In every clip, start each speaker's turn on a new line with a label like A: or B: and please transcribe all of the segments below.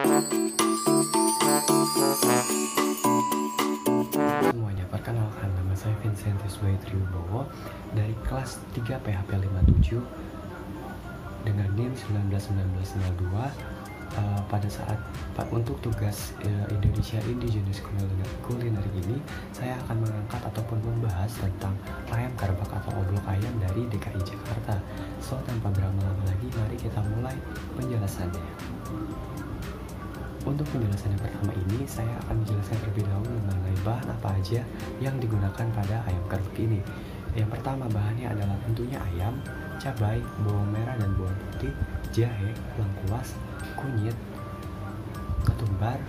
A: Semuanya, perkenalkan nama saya Vincentus Wibowo dari kelas 3 PHP 57 dengan NIM 191902. Pada saat untuk tugas Indonesia Indigenous Culinary ini, saya akan mengangkat ataupun membahas tentang ayam kerbak atau oblok ayam dari DKI Jakarta. So, tanpa berlama-lama lagi, mari kita mulai penjelasannya. Untuk penjelasan yang pertama ini, saya akan menjelaskan terlebih dahulu mengenai bahan apa aja yang digunakan pada ayam kerbak ini. Yang pertama, bahannya adalah tentunya ayam, cabai, bawang merah dan bawang putih, jahe, lengkuas, kunyit, ketumbar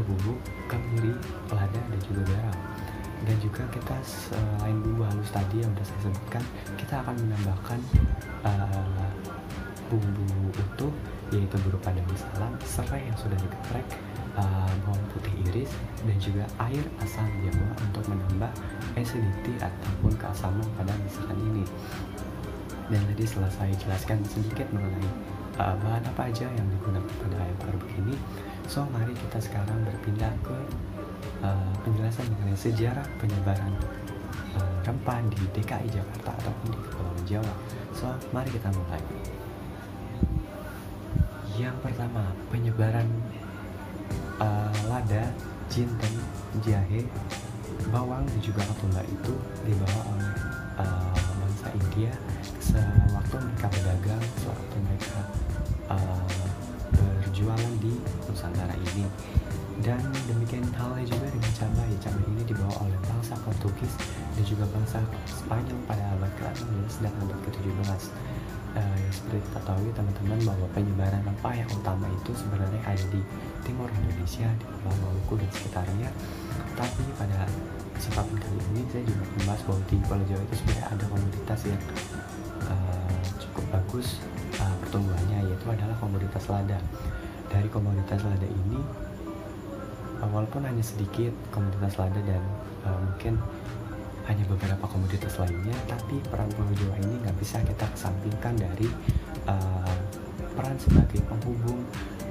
A: bubuk, kemiri, lada, dan juga garam. Dan juga kita selain bumbu halus tadi yang sudah saya sebutkan, kita akan menambahkan bumbu utuh, yaitu berupa daun salam, serai yang sudah digeprek, bawang putih iris, dan juga air asam jawa untuk menambah acidity ataupun keasaman pada masakan ini. Dan tadi setelah saya jelaskan sedikit mengenai bahan apa aja yang digunakan pada ayam kerbak ini, so mari kita sekarang berpindah ke penjelasan mengenai sejarah penyebaran rempah di DKI Jakarta ataupun di Kepulauan Jawa. So mari kita mulai. Yang pertama, penyebaran lada, jinten, jahe, bawang dan juga ketumbar itu dibawa oleh bangsa India sewaktu mereka berdagang, sewaktu mereka berjualan di Nusantara ini. Dan demikian halnya juga dengan cabai. Cabai ini dibawa oleh bangsa Portugis dan juga bangsa Spanyol pada abad ke-16 dan abad ke-17. Seperti kita tahu teman-teman bahwa penyebaran rempah yang utama itu sebenarnya ada di timur Indonesia, di Pulau Maluku dan sekitarnya. Tapi pada kesempatan kali ini saya juga membahas bahwa di Pulau Jawa itu sebenarnya ada komoditas yang cukup bagus pertumbuhannya, yaitu adalah komoditas lada. Dari komoditas lada ini, walaupun hanya sedikit komoditas lada dan mungkin hanya beberapa komoditas lainnya, tapi peran Pulau Jawa ini nggak bisa kita kesampingkan dari peran sebagai penghubung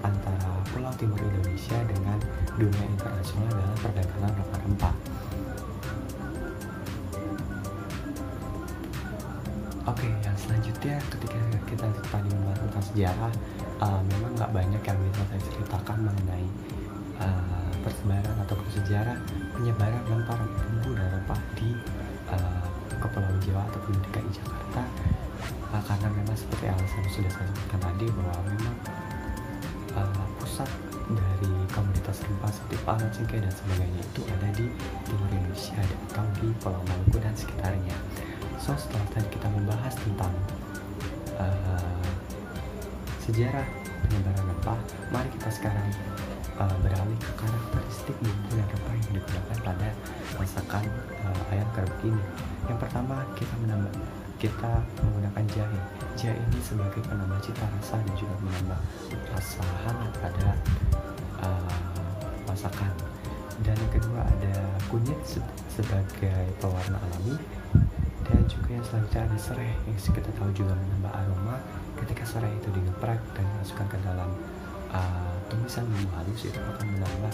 A: antara Pulau Timur Indonesia dengan dunia internasional dalam perdagangan rempah-rempah. Oke, yang selanjutnya ketika kita tadi membahas tentang sejarah, memang nggak banyak yang bisa saya ceritakan mengenai persebaran ataupun sejarah penyebaran rempah bumbu dan rempah di Kepulauan Jawa ataupun di DKI Jakarta, karena memang seperti alasan yang sudah saya sebutkan tadi bahwa memang pusat dari komoditas rempah seperti palem, cengkeh dan sebagainya itu ada di timur Indonesia atau di Pulau Maluku dan sekitarnya. So, setelah tadi kita membahas tentang sejarah penyebaran rempah, mari kita sekarang beralih ke karakteristik bumbu dan rempah yang digunakan pada masakan ayam kerbak ini. Yang pertama, kita menggunakan jahe. Jahe ini sebagai penambah cita rasa dan juga menambah rasa hangat pada masakan. Dan yang kedua ada kunyit sebagai pewarna alami. Dan juga yang selanjutnya ada serai yang kita tahu juga menambah aroma. Ketika serai itu digeprek dan dimasukkan ke dalam tumisan bumbu halus, itu akan menambah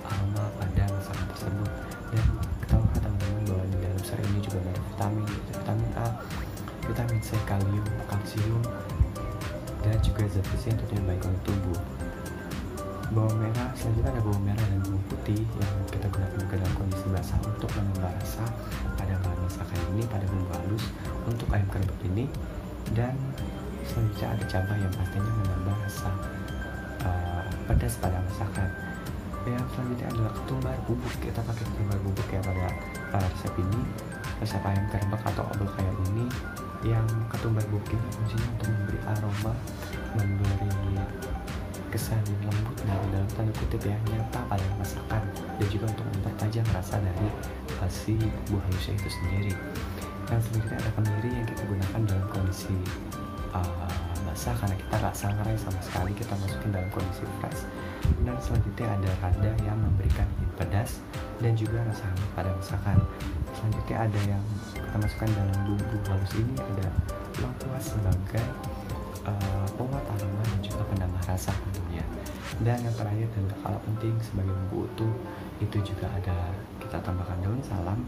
A: aroma pada masakan tersebut. Dan ketahuilah teman-teman bahwa di dalam serai ini juga ada vitamin, vitamin A, vitamin C, kalium, kalsium, dan juga zat besi yang tentunya baik untuk tubuh. Bawang merah, selanjutnya ada bawang merah dan bawang putih yang kita gunakan ke dalam kondisi basah untuk menambah rasa pada bahan masakan ini, pada bumbu halus untuk ayam kerbak ini. Dan selanjutnya ada cabai yang pastinya menambah rasa pedas pada masakan. Yang selanjutnya adalah ketumbar bubuk. Kita pakai ketumbar bubuk ya pada resep ini, resep ayam kerbak atau oblok ayam ini. Yang ketumbar bubuk ini fungsinya untuk memberi aroma, memberi kesan lembut dan dalam tanda kutip ya nyata pada masakan, dan juga untuk mempertajam rasa dari si bumbu halusnya itu sendiri. Yang selanjutnya ada kemiri yang kita gunakan dalam kondisi basah karena kita nggak sangrai sama sekali, kita masukin dalam kondisi fresh. Dan selanjutnya ada lada yang memberikan pedas dan juga rasa hangat pada masakan. Selanjutnya ada yang kita masukkan dalam bumbu halus ini, ada lengkuas sebagai penguat aroma dan juga penambah rasa tentunya. Dan yang terakhir dan gak kalah penting, sebagai bumbu utuh itu juga ada kita tambahkan daun salam.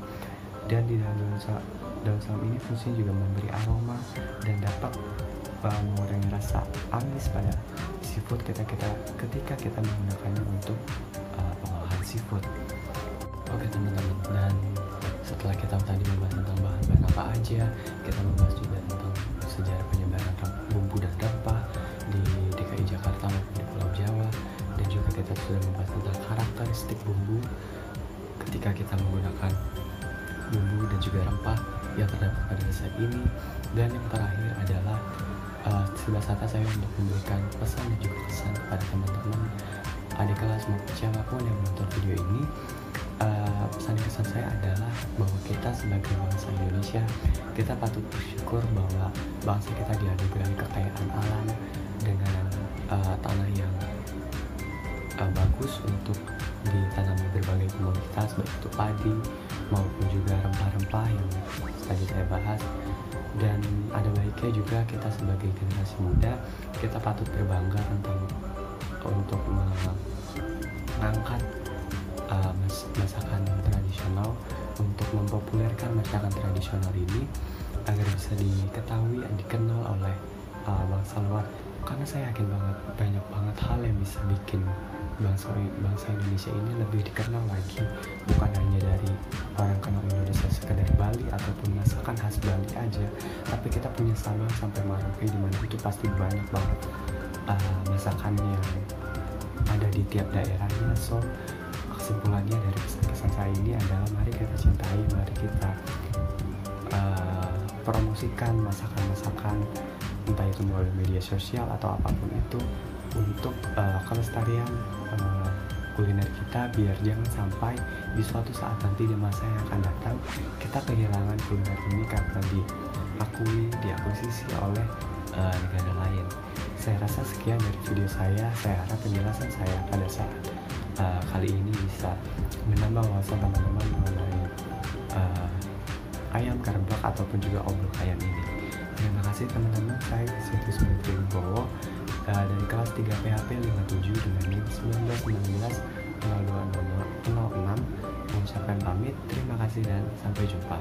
A: Dan di daun salam ini fungsinya juga memberi aroma dan dapat mengurangi rasa amis pada seafood ketika kita menggunakannya untuk pengolahan seafood. Oke teman-teman, dan setelah kita tadi membahas tentang bahan-bahan apa aja, kita membahas juga tentang sejarah penyebaran bumbu dan rempah di DKI Jakarta maupun di Pulau Jawa, dan juga kita sudah membahas tentang karakteristik bumbu ketika kita menggunakan bumbu dan juga rempah yang terdapat pada resep ini. Dan yang terakhir adalah sudah saatnya saya untuk memberikan pesan dan juga kesan kepada teman-teman adik kelas maupun siapapun yang menonton video ini. Pesan dan kesan saya adalah bahwa kita sebagai bangsa Indonesia, kita patut bersyukur bahwa bangsa kita dianugerahi kekayaan alam dengan tanah yang bagus untuk ditanami berbagai komoditas, baik itu padi maupun juga rempah-rempah yang tadi saya bahas. Dan ada baiknya juga kita sebagai generasi muda, kita patut berbangga untuk mengangkat masakan tradisional, untuk mempopulerkan masakan tradisional ini agar bisa diketahui dan dikenal oleh bangsa luar. Karena saya yakin banyak banget hal yang bisa bikin bangsa Indonesia ini lebih dikenal lagi, bukan hanya dari orang kenal Indonesia sekedar Bali ataupun masakan khas Bali aja, tapi kita punya Sabang sampai Merauke, di mana itu pasti banyak banget masakan yang ada di tiap daerahnya. So kesimpulannya dari kesan saya ini adalah mari kita cintai, mari kita promosikan masakan-masakan, entah itu melalui media sosial atau apapun itu, untuk kelestarian kuliner kita, biar jangan sampai di suatu saat nanti di masa yang akan datang kita kehilangan kuliner ini karena diakuisisi oleh negara lain. Saya rasa sekian dari video saya harap penjelasan saya pada saat kali ini bisa menambah wawasan teman-teman mengenai ayam karembak ataupun juga obrol ayam ini. Terima kasih teman-teman, saya Situs Menteri Wibowo dari kelas 3 PHP 57 dengan NIM 1919 mengucapkan pamit. Terima kasih dan sampai jumpa.